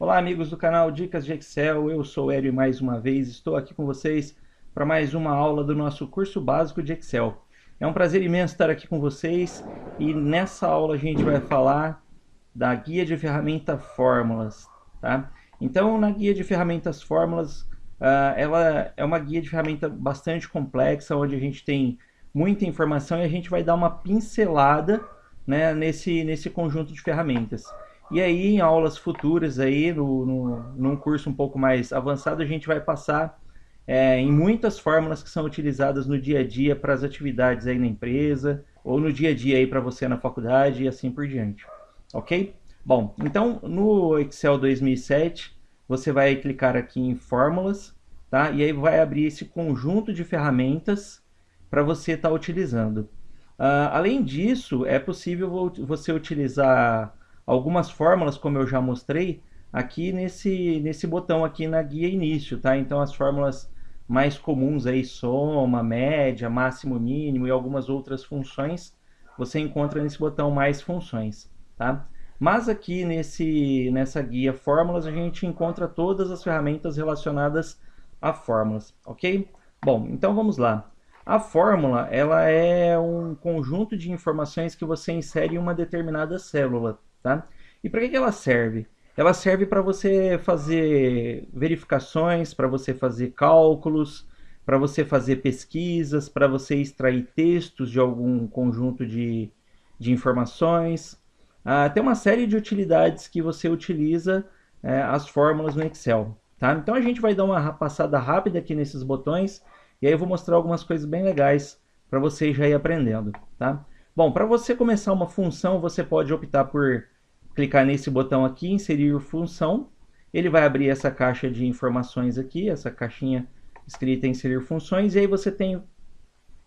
Olá, amigos do canal Dicas de Excel. Eu sou o Hélio e mais uma vez estou aqui com vocês para mais uma aula do nosso curso básico de Excel. É um prazer imenso estar aqui com vocês e nessa aula a gente vai falar da guia de ferramenta Fórmulas, tá? Então, na guia de ferramentas Fórmulas, ela é uma guia de ferramenta bastante complexa, onde a gente tem muita informação e a gente vai dar uma pincelada, né, nesse conjunto de ferramentas. E aí, em aulas futuras, aí, num curso um pouco mais avançado, a gente vai passar em muitas fórmulas que são utilizadas no dia a dia para as atividades aí na empresa, ou no dia a dia aí para você na faculdade e assim por diante. Ok? Bom, então no Excel 2007, você vai clicar aqui em Fórmulas, tá? E aí vai abrir esse conjunto de ferramentas para você estar utilizando. Além disso, é possível você utilizar algumas fórmulas, como eu já mostrei, aqui nesse botão aqui na guia início, tá? Então as fórmulas mais comuns aí, soma, média, máximo, mínimo e algumas outras funções, você encontra nesse botão mais funções, tá? Mas aqui nessa guia fórmulas a gente encontra todas as ferramentas relacionadas a fórmulas, ok? Bom, então vamos lá. A fórmula, ela é um conjunto de informações que você insere em uma determinada célula, tá? E para que ela serve? Ela serve para você fazer verificações, para você fazer cálculos, para você fazer pesquisas, para você extrair textos de algum conjunto de informações. Tem uma série de utilidades que você utiliza as fórmulas no Excel, tá? Então a gente vai dar uma passada rápida aqui nesses botões e aí eu vou mostrar algumas coisas bem legais para vocês já ir aprendendo, tá? Bom, para você começar uma função, você pode optar por clicar nesse botão aqui, inserir função. Ele vai abrir essa caixa de informações aqui, essa caixinha escrita inserir funções, e aí você tem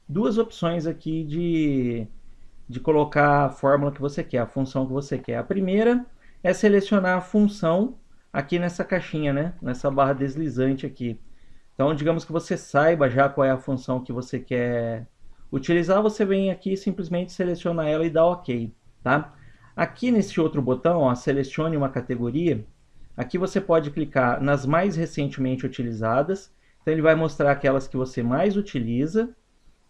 duas opções aqui de colocar a fórmula que você quer, a função que você quer. A primeira é selecionar a função aqui nessa caixinha, né? Nessa barra deslizante aqui. Então, digamos que você saiba já qual é a função que você quer utilizar, você vem aqui e simplesmente seleciona ela e dá OK, tá? Aqui nesse outro botão, ó, selecione uma categoria, aqui você pode clicar nas mais recentemente utilizadas, então ele vai mostrar aquelas que você mais utiliza,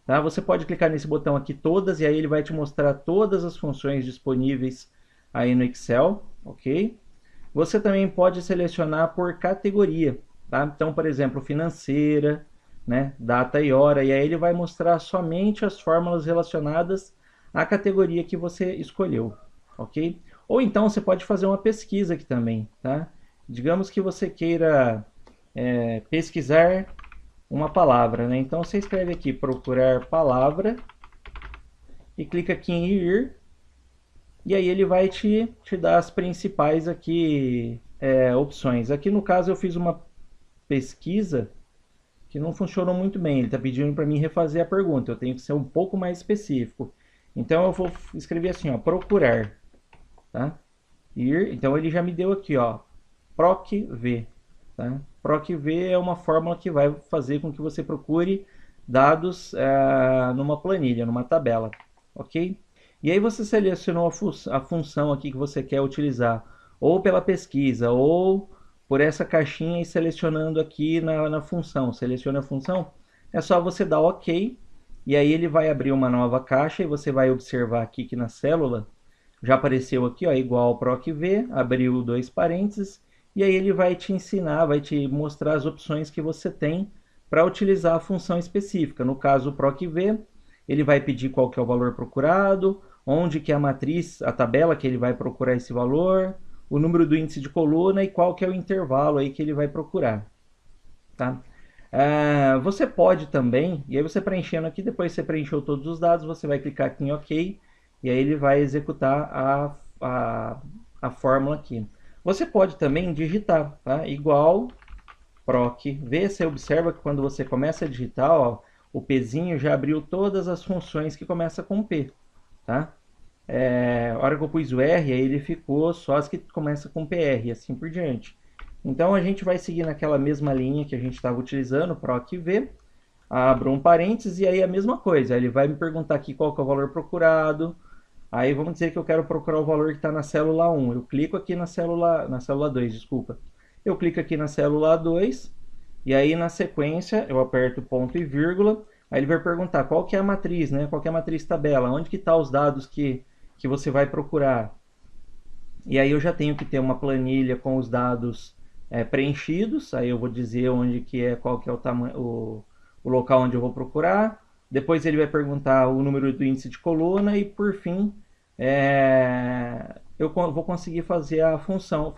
tá? Você pode clicar nesse botão aqui todas e aí ele vai te mostrar todas as funções disponíveis aí no Excel, ok? Você também pode selecionar por categoria, tá? Então, por exemplo, financeira, né, data e hora, e aí ele vai mostrar somente as fórmulas relacionadas à categoria que você escolheu, ok? Ou então você pode fazer uma pesquisa aqui também, tá? Digamos que você queira pesquisar uma palavra, né? Então você escreve aqui procurar palavra e clica aqui em ir e aí ele vai te dar as principais aqui opções. Aqui no caso eu fiz uma pesquisa que não funcionou muito bem. Ele está pedindo para mim refazer a pergunta. Eu tenho que ser um pouco mais específico. Então eu vou escrever assim, ó, procurar, tá? Ir. Então ele já me deu aqui, ó, PROC-V, tá? PROC-V é uma fórmula que vai fazer com que você procure dados numa planilha, numa tabela, ok? E aí você selecionou a função aqui que você quer utilizar, ou pela pesquisa, ou por essa caixinha e selecionando aqui na função. Seleciona a função, é só você dar OK, e aí ele vai abrir uma nova caixa e você vai observar aqui que na célula já apareceu aqui, ó, igual PROC-V, abriu dois parênteses, e aí ele vai te ensinar, vai te mostrar as opções que você tem para utilizar a função específica. No caso, o PROC-V, ele vai pedir qual que é o valor procurado, onde que é a matriz, a tabela que ele vai procurar esse valor, o número do índice de coluna e qual que é o intervalo aí que ele vai procurar, tá? Você pode também, e aí você preenchendo aqui, depois você preencheu todos os dados, você vai clicar aqui em OK, e aí ele vai executar a fórmula aqui. Você pode também digitar, tá? Igual PROC-V, você observa que quando você começa a digitar, ó, o Pzinho já abriu todas as funções que começam com P, tá? A hora que eu pus o R, aí ele ficou só as que começam com PR e assim por diante. Então a gente vai seguir naquela mesma linha que a gente estava utilizando, PROC-V, abro um parênteses e aí a mesma coisa, ele vai me perguntar aqui qual que é o valor procurado, Aí vamos dizer que eu quero procurar o valor que está na célula 1. Eu clico aqui na célula 2, desculpa. Eu clico aqui na célula 2 e aí na sequência eu aperto ponto e vírgula. Aí ele vai perguntar qual que é a matriz, né? Qual que é a matriz tabela? Onde que está os dados que você vai procurar? E aí eu já tenho que ter uma planilha com os dados preenchidos. Aí eu vou dizer onde que é, qual que é o tamanho, o local onde eu vou procurar. Depois ele vai perguntar o número do índice de coluna e por fim eu vou conseguir fazer a função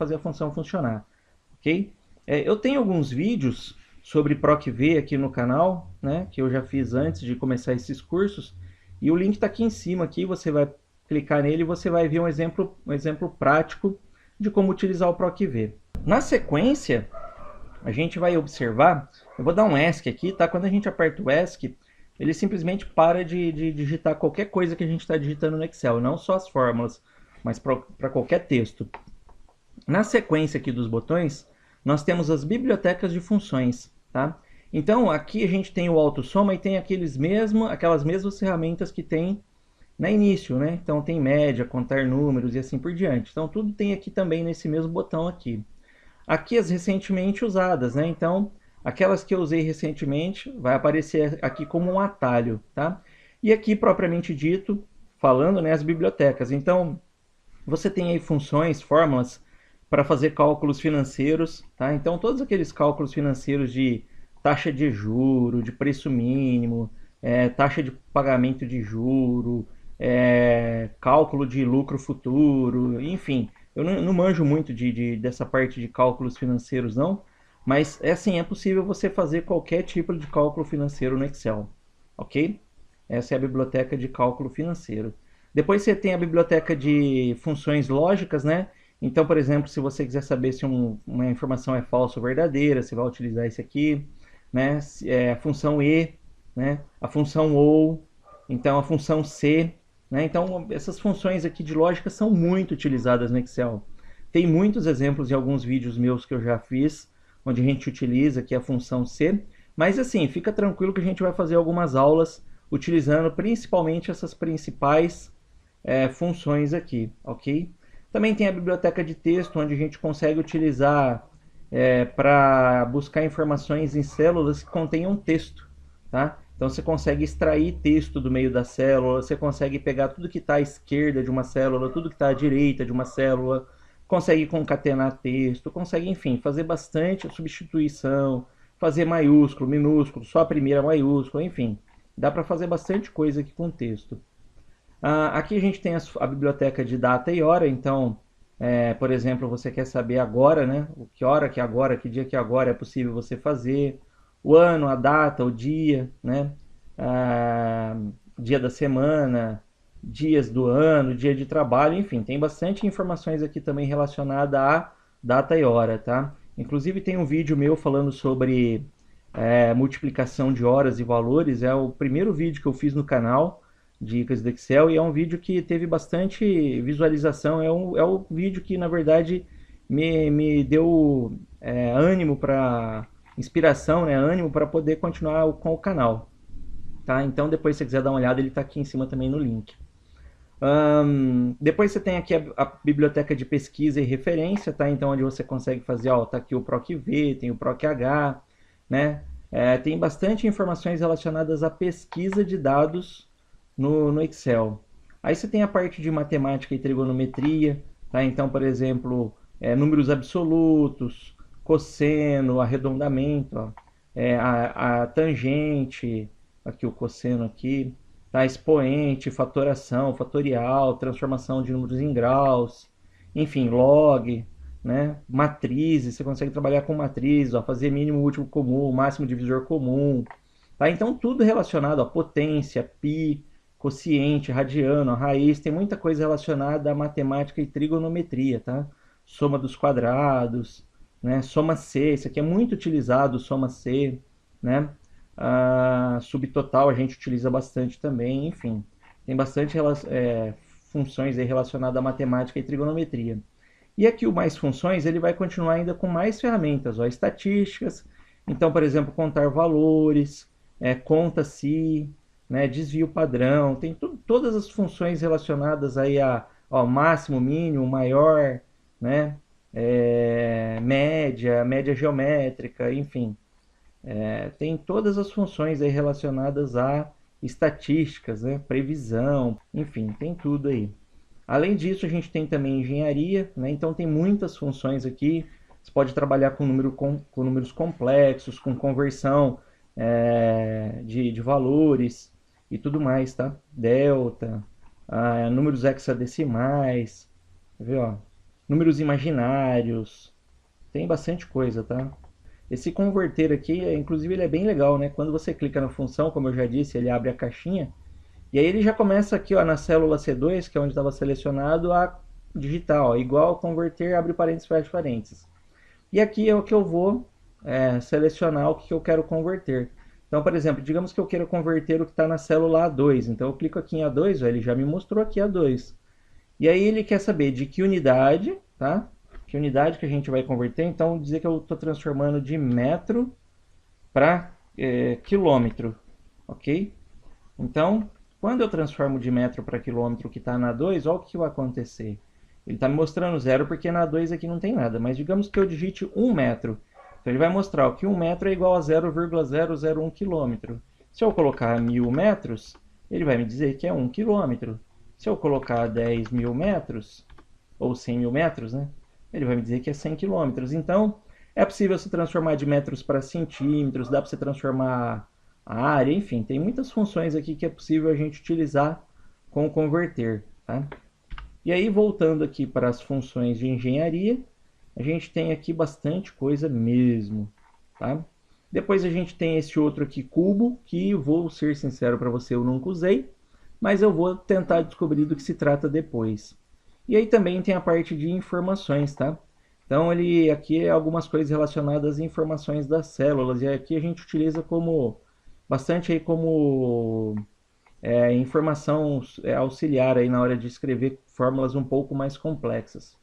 funcionar, ok? Eu tenho alguns vídeos sobre PROC-V aqui no canal, né, que eu já fiz antes de começar esses cursos, e o link está aqui em cima, aqui você vai clicar nele e você vai ver um exemplo prático de como utilizar o PROC-V. Na sequência, a gente vai observar, eu vou dar um ESC aqui, tá? Quando a gente aperta o ESC, ele simplesmente para de digitar qualquer coisa que a gente está digitando no Excel, não só as fórmulas, mas para qualquer texto. Na sequência aqui dos botões, nós temos as bibliotecas de funções, tá? Então, aqui a gente tem o autossoma e tem aquelas mesmas ferramentas que tem no início, né? Então, tem média, contar números e assim por diante. Então, tudo tem aqui também nesse mesmo botão aqui. Aqui as recentemente usadas, né? Então, aquelas que eu usei recentemente vai aparecer aqui como um atalho, tá? E aqui, propriamente dito, falando, né, as bibliotecas. Então, você tem aí funções, fórmulas para fazer cálculos financeiros, tá? Então, todos aqueles cálculos financeiros de taxa de juro, de preço mínimo, taxa de pagamento de juro, cálculo de lucro futuro, enfim, eu não manjo muito dessa parte de cálculos financeiros não, mas assim, é possível você fazer qualquer tipo de cálculo financeiro no Excel, ok? Essa é a biblioteca de cálculo financeiro. Depois você tem a biblioteca de funções lógicas, né? Então, por exemplo, se você quiser saber se uma informação é falsa ou verdadeira, você vai utilizar esse aqui, né? A função e, né? A função ou, então a função se, né? Então, essas funções aqui de lógica são muito utilizadas no Excel. Tem muitos exemplos em alguns vídeos meus que eu já fiz, onde a gente utiliza aqui a função se, mas assim, fica tranquilo que a gente vai fazer algumas aulas utilizando principalmente essas principais funções aqui, ok? Também tem a biblioteca de texto, onde a gente consegue utilizar para buscar informações em células que contenham texto, tá? Então você consegue extrair texto do meio da célula, você consegue pegar tudo que está à esquerda de uma célula, tudo que está à direita de uma célula, consegue concatenar texto, consegue, enfim, fazer bastante substituição, fazer maiúsculo, minúsculo, só a primeira maiúscula, enfim, dá para fazer bastante coisa aqui com texto. Aqui a gente tem a biblioteca de data e hora, então, por exemplo, você quer saber agora, né? Que hora que é agora, que dia que é agora é possível você fazer, o ano, a data, o dia, né? Dia da semana, dias do ano, dia de trabalho, enfim, tem bastante informações aqui também relacionada a data e hora, tá? Inclusive tem um vídeo meu falando sobre multiplicação de horas e valores, é o primeiro vídeo que eu fiz no canal, Dicas do Excel, e é um vídeo que teve bastante visualização, é o vídeo que na verdade me deu ânimo para inspiração, né, ânimo para poder continuar com o canal, tá? Então depois se você quiser dar uma olhada, ele está aqui em cima também no link. Depois você tem aqui a biblioteca de pesquisa e referência, tá? Então onde você consegue fazer, ó, tá aqui o PROC-V, tem o PROC-H, né? Tem bastante informações relacionadas à pesquisa de dados no Excel. Aí você tem a parte de matemática e trigonometria, tá? Então, por exemplo, números absolutos, cosseno, arredondamento, ó, a tangente, aqui o cosseno aqui, tá? Expoente, fatoração, fatorial, transformação de números em graus, enfim, log, né? Matrizes, você consegue trabalhar com matrizes, ó, fazer mínimo múltiplo comum, máximo divisor comum, tá? Então tudo relacionado a potência, pi, quociente, radiano, raiz, tem muita coisa relacionada à matemática e trigonometria, tá? Soma dos quadrados, né? Soma C, isso aqui é muito utilizado, soma C, né? Subtotal a gente utiliza bastante também, enfim, tem bastante funções aí relacionadas à matemática e trigonometria. E aqui o mais funções, ele vai continuar ainda com mais ferramentas, ó, estatísticas, então, por exemplo, contar valores, conta-se, né, desvio padrão, tem todas as funções relacionadas aí a ó, máximo, mínimo, maior, né, média, média geométrica, enfim. Tem todas as funções aí relacionadas a estatísticas, né, previsão, enfim, tem tudo aí. Além disso, a gente tem também engenharia, né, então tem muitas funções aqui. Você pode trabalhar com números complexos, com conversão de valores e tudo mais, tá? Delta, números hexadecimais, quer ver, ó? Números imaginários, tem bastante coisa, tá? Esse converter aqui, inclusive, ele é bem legal, né? Quando você clica na função, como eu já disse, ele abre a caixinha. E aí ele já começa aqui, ó, na célula C2, que é onde estava selecionado, a digitar, ó, igual converter, abre parênteses, fecha parênteses. E aqui é o que eu vou selecionar o que eu quero converter. Então, por exemplo, digamos que eu queira converter o que está na célula A2. Então eu clico aqui em A2, ó, ele já me mostrou aqui A2. E aí ele quer saber de que unidade, tá? Que unidade que a gente vai converter. Então, dizer que eu estou transformando de metro para quilômetro, ok? Então, quando eu transformo de metro para quilômetro que está na 2, olha o que vai acontecer. Ele está me mostrando zero porque na 2 aqui não tem nada. Mas digamos que eu digite 1 metro. Então ele vai mostrar que 1 metro é igual a 0,001 quilômetro. Se eu colocar 1000 metros, ele vai me dizer que é 1 quilômetro. Se eu colocar 10.000 metros, ou 100.000 metros, né? Ele vai me dizer que é 100 quilômetros. Então, é possível se transformar de metros para centímetros, dá para você transformar a área, enfim, tem muitas funções aqui que é possível a gente utilizar com o converter, tá? E aí, voltando aqui para as funções de engenharia, a gente tem aqui bastante coisa mesmo, tá? Depois a gente tem esse outro aqui, cubo, que vou ser sincero para você, eu nunca usei, mas eu vou tentar descobrir do que se trata depois. E aí também tem a parte de informações, tá? Então ele aqui é algumas coisas relacionadas às informações das células, e aqui a gente utiliza como bastante aí como informação auxiliar aí na hora de escrever fórmulas um pouco mais complexas.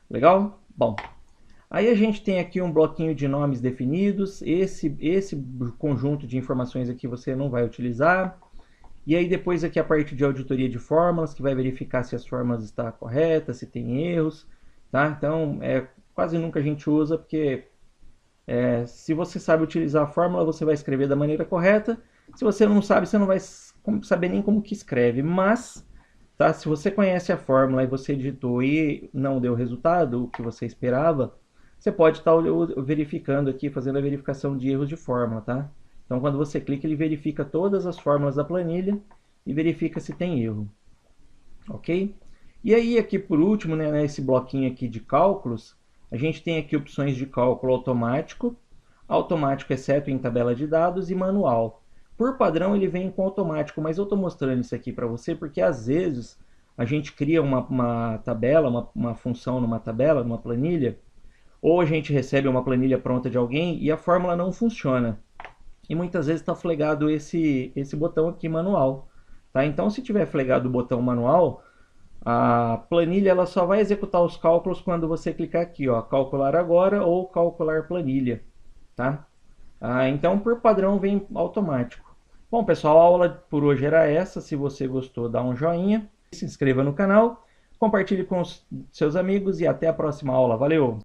Legal? Bom, aí a gente tem aqui um bloquinho de nomes definidos. Esse conjunto de informações aqui você não vai utilizar. E aí depois aqui a parte de auditoria de fórmulas, que vai verificar se as fórmulas estão corretas, se tem erros, tá? Então, quase nunca a gente usa, porque se você sabe utilizar a fórmula, você vai escrever da maneira correta. Se você não sabe, você não vai saber nem como que escreve. Mas, tá? Se você conhece a fórmula e você digitou e não deu o resultado, o que você esperava, você pode estar verificando aqui, fazendo a verificação de erros de fórmula, tá? Então, quando você clica, ele verifica todas as fórmulas da planilha e verifica se tem erro. Ok? E aí, aqui por último, né, nesse bloquinho aqui de cálculos, a gente tem aqui opções de cálculo automático, automático exceto em tabela de dados e manual. Por padrão, ele vem com automático, mas eu estou mostrando isso aqui para você porque às vezes a gente cria uma tabela, uma função numa tabela, numa planilha, ou a gente recebe uma planilha pronta de alguém e a fórmula não funciona. E muitas vezes está flegado esse botão aqui manual. Tá? Então, se tiver flegado o botão manual, a planilha ela só vai executar os cálculos quando você clicar aqui, ó, calcular agora ou calcular planilha. Tá? Então, por padrão, vem automático. Bom, pessoal, a aula por hoje era essa. Se você gostou, dá um joinha, se inscreva no canal, compartilhe com os seus amigos e até a próxima aula. Valeu!